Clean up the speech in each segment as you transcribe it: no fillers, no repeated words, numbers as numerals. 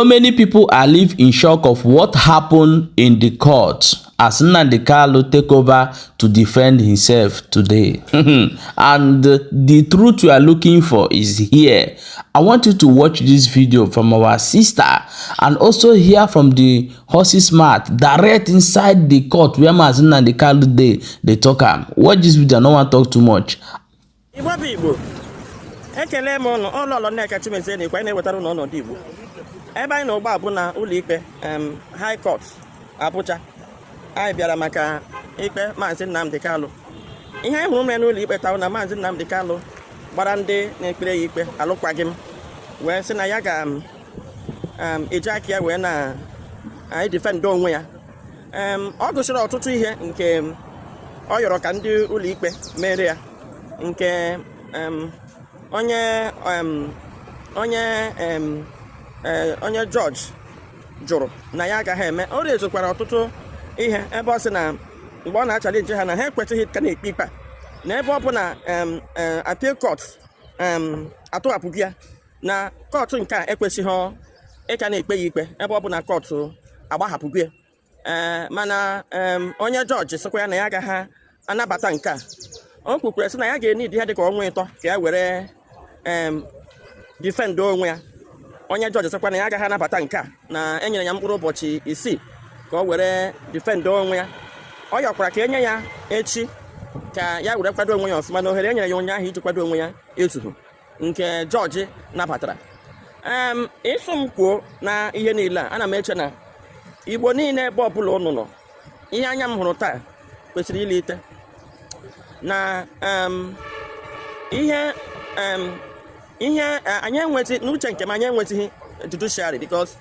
So many people are live in shock of what happened in the court as Nnamdi Kanu take over to defend himself today. And the truth we are looking for is here. I want you to watch this video from our sister and also hear from the horse's mouth direct inside the court where Mazi Nnamdi Kanu they talk am. Watch this video, I don't want to talk too much. Ekele m ụnụ ọlọlọ Nneka Chimezie na-ekwe na-ewetara ụnụ ọnọdụ Igbo ebe anyị na ụgbọ abụ na ụlọ ikpe High Court Abuja. Anyị bịara maka ikpe Mazi Nnamdi Kanu. Ihe anyị hụrụ mere n'ụlọ ikpe taa na Mazi Nnamdi Kanu gbara ndị na-ekpere ya ikpe alụkwaghị m wee sị na ya ga-eji aka ya wee na defend onwe ya. Ọ gụsịrị ọtụtụ ihe nke ọ yọrọ ka ndị ụlọ ikpe mere ya nke onye judge jụrụ na ya agaghị eme. O rezokwara ọtụtụ ihe ebe ọ sị na mgbe ọ na-achallenge ha na ha ekwesịghị ka na-ekpe ikpe na ebe ọ bụ na appeal court atụghapụghị ya na kọtụ nke a ekwesịghị ịka na-ekpe ya ikpe ebe ọ bụ na kọtụ agbahapụghị ya. Mana onye jọji sịkwa ya na ya agaghị anabata nke a. O kwukwara sị na ya ga-eni ihe dị ka ọnwa ịtọ ka ya were defend onwe ya. Onye jọji sịkwa na ya agaghị anabata nke a na enyere ya mkpụrụ ụbọchị 6 ka o were defend onwe ya. Ọ yọkwara ka enye ya echi ka ya were kwado onwe ya ọfụma na ohere enyere ya ụnyaahụ iji kwado onwe ya ezughị nke jọji nabatara. Ịsụ m kwuo na ihe niile a, ana m eche na Igbo niile ebe ọbụla ụnụ nọ, ihe anya m hụrụ taa kwesịrị ilite na ihe anyị enwetị n'uche nke m, anyị enwetịghị judiciary because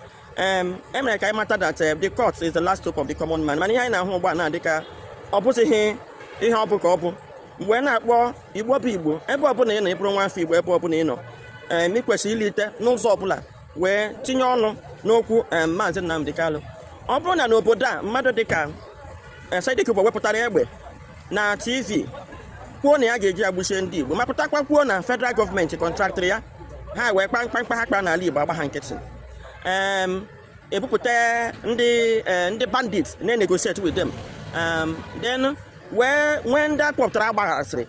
emere ka anyị mata that the court is the last hope of the common man. Mana ihe anyị na-ahụ ugbu a na-adị ka ọ bụzighị ihe ọ bụ ka ọ bụ. Mgbe na-akpọ Igbo bụ Igbo, ebe ọbụla ị nọ, ịbụrụ nwa afọ Igbo ebe ọbụla ị nọ, ị kwesịrị ilite n'ụzọ ọbụla wee tinye ọnụ n'okwu Mazi Nnamdi Kanu. Ọ bụrụ na n'obodo a mmadụ dịka Sadik Igbo wepụtara egbe na TV kwuo na ya ga-eji agbuchie ndị Igbo, mapụtakwa kwuo na federal gọọmenti kọntraktịrị ya, ha wee kpamkpamkpa ha kpara n'ala Igbo agba ha nkịtị. Ebupụta ndị bandits na-negotiate with them, then wee nwee ndị akpọpụtara agbaghasịrị.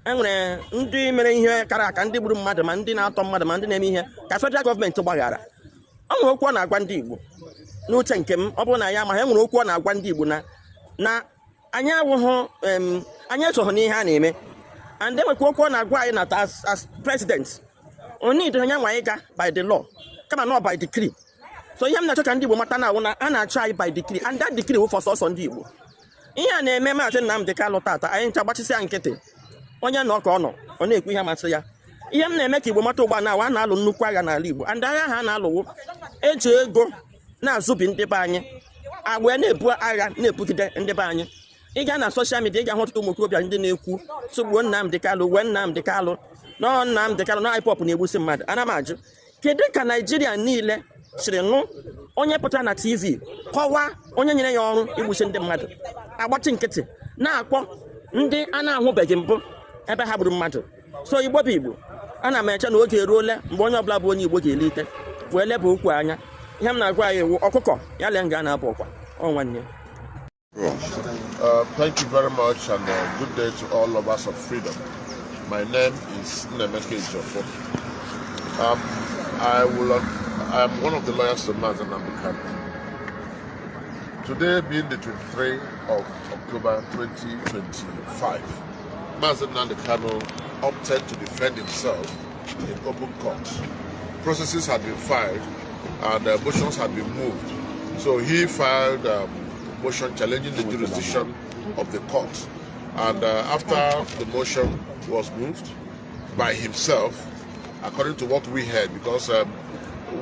Enwere ndị mere ihe kara aka, ndị gburu mmadụ ma ndị na-atọ mmadụ ma ndị na-eme ihe ka federal gọọmenti gbaghara. Ọ nwere okwu ọ na-agwa ndị Igbo n'uche nke m, ọ bụrụ na ya amaghị, enwere okwu ọ na-agwa ndị Igbo na anyị awụhụ anyị esoghị n'ihe a na-eme. And enwekwa okwu ọ na-agwa anyị na as president onye idere anya nwa anyị ga by the law kama na by decree. So ihe m na-achọ ka ndị Igbo mata na awụ na a na-achọ anyị by decree, and that decree wụ for sọsọ ndị Igbo. Ihe a na-eme Mazi Nnamdi Kanu tata, anyị ncha gbachisịa nkịtị, onye nọ ka ọ na-ekwu ihe amasị ya. Ihe m na-eme ka Igbo mata ụgba na a na-alụ nnukwu agha n'ala Igbo, and agha ha na-alụwo eji ego na-azụbi ndị be anyị wee na-ebu agha na-ebugide ndị be anyị. Ị gaa na soshal midia, ị ga-ahụ ọtụtụ ụmụ okorobịa ndị na-ekwu sogbuo Nnamdi Kanu, wee Nnamdi Kanu nọ Nnamdi Kanu na hip-hop na-egbusi mmadụ. Ana m ajụ, kedu ka Naijiria niile siri nụ onye pụtara na TV kọwaa onye nyere ya ọrụ igbuchi ndị mmadụ, agbachi nkịtị na-akpọ ndị a na-ahụbeghị mbụ ebe ha gburu mmadụ? So Igbo bụ Igbo, ana m eche na oge eruola mgbe onye ọbụla bụ onye Igbo ga-elite wee leba okwu anya. Ihe m na-agwa anyị ewu ọkụkọ ya lee nga na-abụ ọkwa nwanne. Thank you very much, and good day to all lovers of freedom. My name is Nnamdi Kanu. I am one of the lawyers to Mazi Nnamdi Kanu. Today being the 23rd of October 2025, Mazi Nnamdi Kanu opted to defend himself in open court. Processes had been filed and motions had been moved. So he filed motion challenging the jurisdiction of the court. And after the motion was moved by himself, according to what we heard, because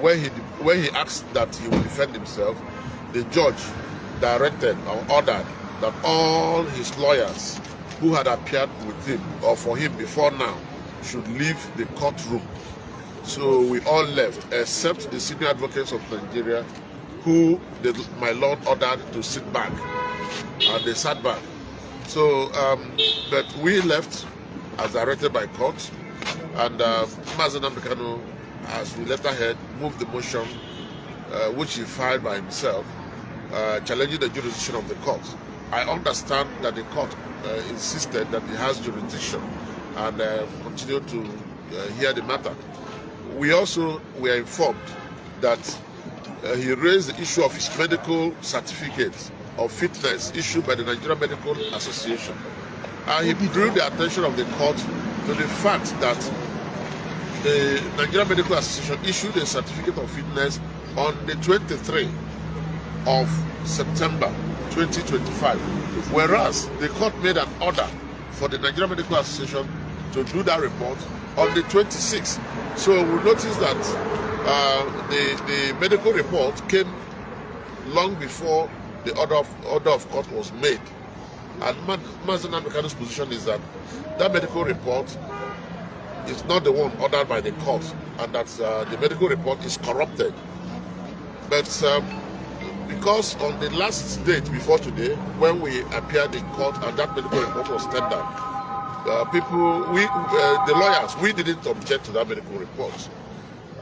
when he asked that he would defend himself, the judge directed or ordered that all his lawyers who had appeared with him or for him before now should leave the courtroom. So we all left except the senior advocates of Nigeria, who my lord ordered to sit back, and they sat back. So but we left as directed by court, and Mazi Nnamdi Kanu, as we later heard, moved the motion which he filed by himself, challenging the jurisdiction of the court. I understand that the court insisted that he has jurisdiction and continue to hear the matter. We also were informed that he raised the issue of his medical certificate of fitness issued by the Nigerian Medical Association. He drew the attention of the court to the fact that the Nigerian Medical Association issued a certificate of fitness on the 23rd of September 2025, whereas the court made an order for the Nigerian Medical Association to do that report on the 26th. So we noticed that the medical report came long before the order of court was made. And Mazi Nnamdi Kanu's position is that that medical report is not the one ordered by the court, and that the medical report is corrupted. But because on the last date before today, when we appeared in court and that medical report was tendered, the lawyers, we didn't object to that medical report.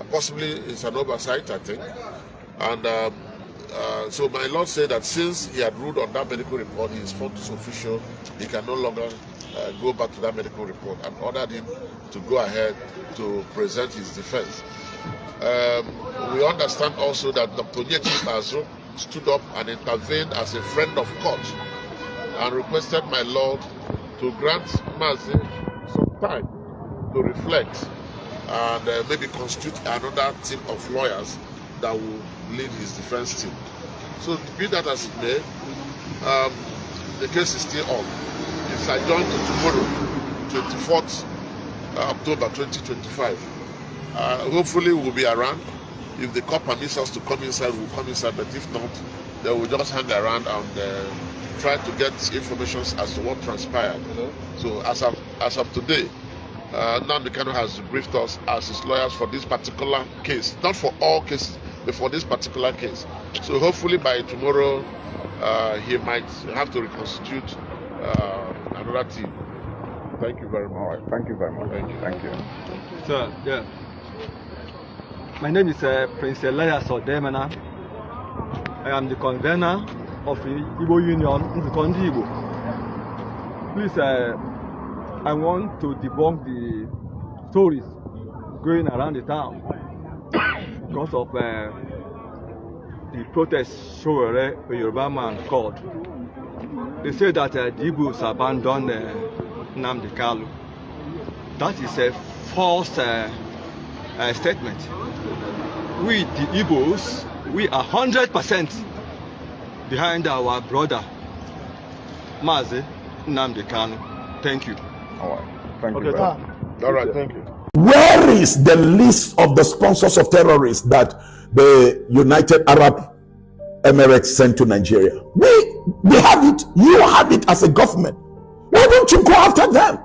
Possibly it's an oversight, I think. And so my lord said that since he had ruled on that medical report, he is found official, he can no longer go back to that medical report, and ordered him to go ahead to present his defense. We understand also that Dr. Nyechi Mazi stood up and intervened as a friend of court and requested my lord to grant Mazi some time to reflect and maybe constitute another team of lawyers that will lead his defense team. So be that as it may, the case is still on. It's adjourned to tomorrow, 24th October 2025. Hopefully we'll be around. If the court permits us to come inside, we'll come inside, but if not, then we'll just hang around and try to get information as to what transpired. So as of today, Nnamdi Kanu has briefed us as his lawyers for this particular case, not for all cases, but for this particular case. So hopefully by tomorrow, he might have to reconstitute another team. Thank you very much. All right. Thank you very much. Thank you. Sir, yeah. My name is Prince Elias Odemena. I am the convener of the Igbo Union in the country Igbo. Please, I want to debunk the stories going around the town because of the protest show a Yoruba man called. They say that the Igbos abandoned Nnamdi Kanu. That is a false statement. We, the Igbos, we are 100% behind our brother, Mazi Nnamdi Kanu. Thank you. All right. Thank you. All right. Thank you. Where is the list of the sponsors of terrorists that the United Arab Emirates sent to Nigeria? We have it. You have it as a government. Why don't you go after them?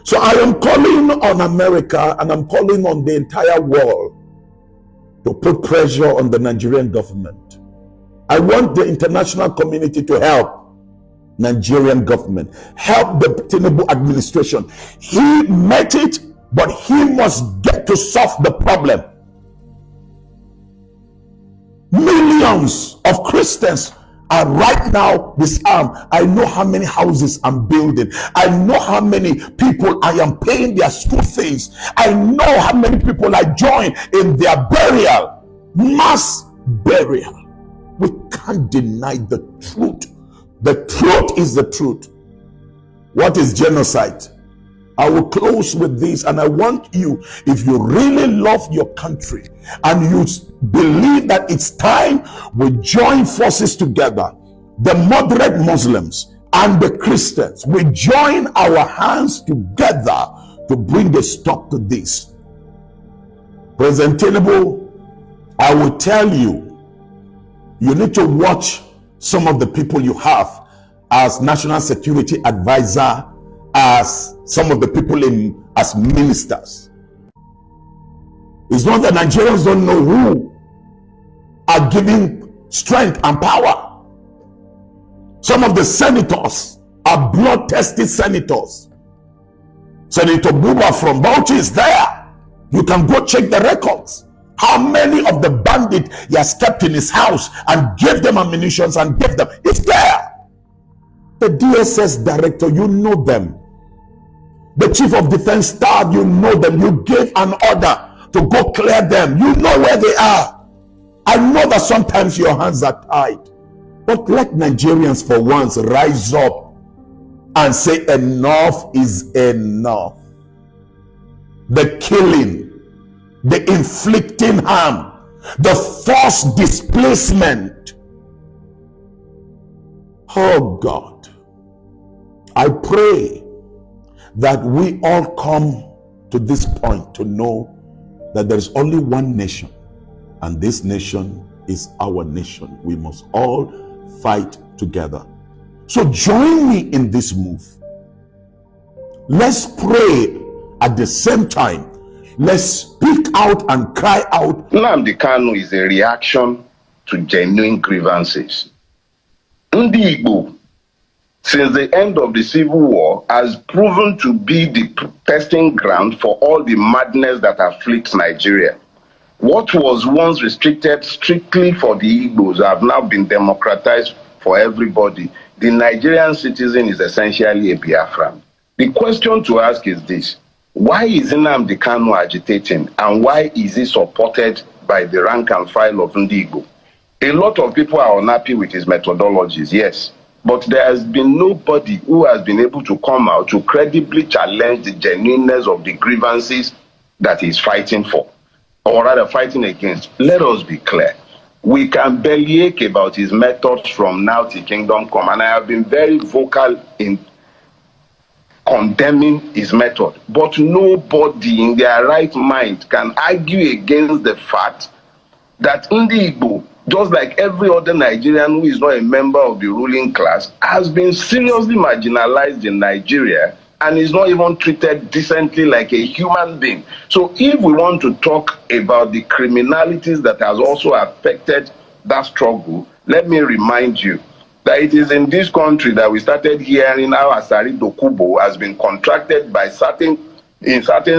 So I am calling on America and I'm calling on the entire world to put pressure on the Nigerian government. I want the international community to help Nigerian government, help the Tinubu administration. He met it, but he must get to solve the problem. Millions of Christians are right now disarmed. I know how many houses I'm building. I know how many people I am paying their school fees. I know how many people I join in their burial, mass burial. We can't deny the truth. The truth is the truth. What is genocide? I will close with this, and I want you, if you really love your country and you believe that it's time we join forces together, the moderate Muslims and the Christians, we join our hands together to bring a stop to this. President Tinubu, I will tell you, you need to watch some of the people you have as national security advisor, as some of the people as ministers. It's not that Nigerians don't know who are giving strength and power. Some of the senators are blood-tested senators. Senator Buba from Bauchi is there. You can go check the records. How many of the bandits he has kept in his house and gave them ammunition and gave them? It's there. The DSS director, you know them. The chief of defense staff, you know them. You gave an order to go clear them. You know where they are. I know that sometimes your hands are tied, but let Nigerians for once rise up and say enough is enough. The killing, the inflicting harm, the forced displacement. Oh God, I pray that we all come to this point to know that there is only one nation, and this nation is our nation. We must all fight together. So join me in this move. Let's pray at the same time. Let's speak out and cry out. Nnamdi Kanu is a reaction to genuine grievances. Ndi Igbo, since the end of the Civil War, has proven to be the testing ground for all the madness that afflicts Nigeria. What was once restricted strictly for the Igbos have now been democratized for everybody. The Nigerian citizen is essentially a Biafran. The question to ask is this: why is Nnamdi Kanu agitating, and why is he supported by the rank and file of Ndi Igbo? A lot of people are unhappy with his methodologies, yes, but there has been nobody who has been able to come out to credibly challenge the genuineness of the grievances that he's fighting for, or rather fighting against. Let us be clear. We can bellyache about his methods from now till kingdom come, and I have been very vocal in condemning his method, but nobody in their right mind can argue against the fact that Ndi Igbo, just like every other Nigerian who is not a member of the ruling class, has been seriously marginalized in Nigeria and is not even treated decently like a human being. So if we want to talk about the criminalities that has also affected that struggle, let me remind you that it is in this country that we started hearing how Asari Dokubo has been contracted by certain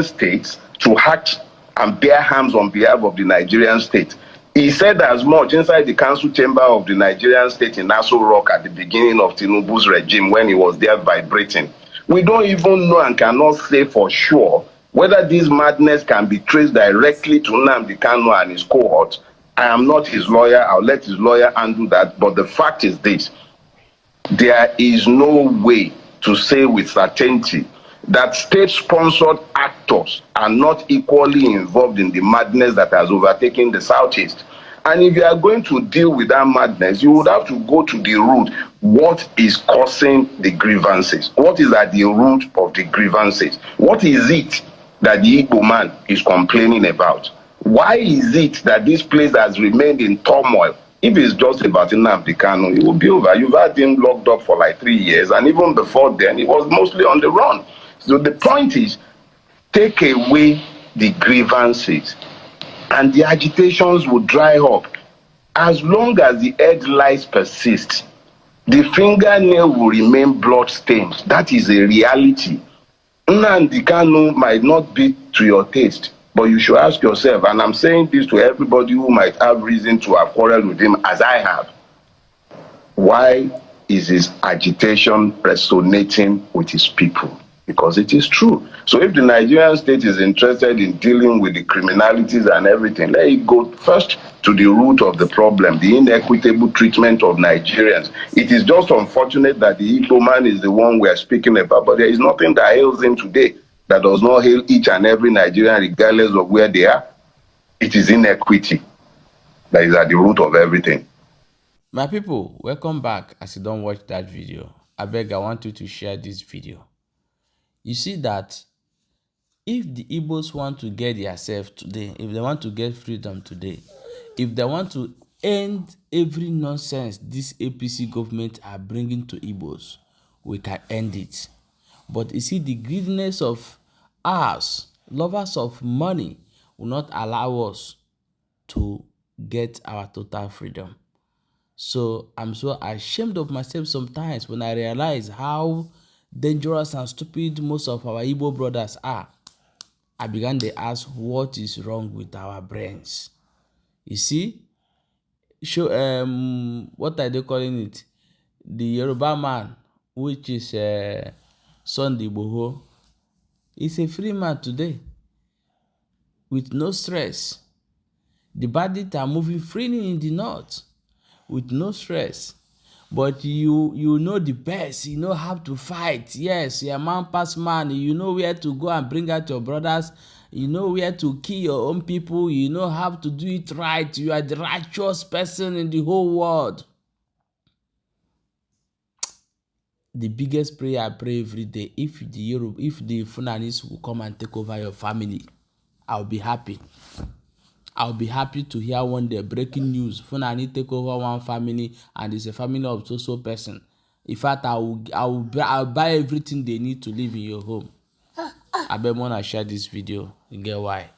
states to act and bear arms on behalf of the Nigerian state. He said as much inside the council chamber of the Nigerian state in Aso Rock at the beginning of Tinubu's regime when he was there vibrating. We don't even know and cannot say for sure whether this madness can be traced directly to Nnamdi Kanu and his cohort. I am not his lawyer. I'll let his lawyer undo that. But the fact is this: there is no way to say with certainty that state-sponsored actors are not equally involved in the madness that has overtaken the Southeast. And if you are going to deal with that madness, you would have to go to the root. What is causing the grievances? What is at the root of the grievances? What is it that the Igbo man is complaining about? Why is it that this place has remained in turmoil? If it's just about Nnamdi Kanu, it will be over. You've had him locked up for like 3 years, and even before then, he was mostly on the run. So the point is, take away the grievances, and the agitations will dry up. As long as the head lice persist, the fingernail will remain blood-stained. That is a reality. Nnamdi Kanu might not be to your taste, but you should ask yourself, and I'm saying this to everybody who might have reason to have quarreled with him, as I have, why is his agitation resonating with his people? Because it is true. So if the Nigerian state is interested in dealing with the criminalities and everything, let it go first to the root of the problem, the inequitable treatment of Nigerians. It is just unfortunate that the Igbo man is the one we are speaking about, but there is nothing that ails him today that does not hail each and every Nigerian regardless of where they are. It is inequity that is at the root of everything. My people, welcome back. As you don't watch that video, I beg, I want you to share this video. You see that if the Igbos want to get themselves today, if they want to get freedom today, if they want to end every nonsense this APC government are bringing to Igbos, we can end it. But you see, the greediness of us, lovers of money, will not allow us to get our total freedom. So I'm so ashamed of myself sometimes when I realize how dangerous and stupid most of our Igbo brothers are. I began to ask what is wrong with our brains. You see, show what are they calling it? The Yoruba man, which is Sunday Igboho, is a free man today with no stress. The bandits are moving freely in the north with no stress. But you know the best, you know how to fight. Yes, you're man past man. You know where to go and bring out your brothers. You know where to kill your own people. You know how to do it right. You are the righteous person in the whole world. The biggest prayer I pray every day, if the Funanis will come and take over your family, I'll be happy. I'll be happy to hear one day breaking news. Fulani take over one family and it's a family of so person. In fact, I'll buy everything they need to live in your home. I bet wanna share this video. You get why?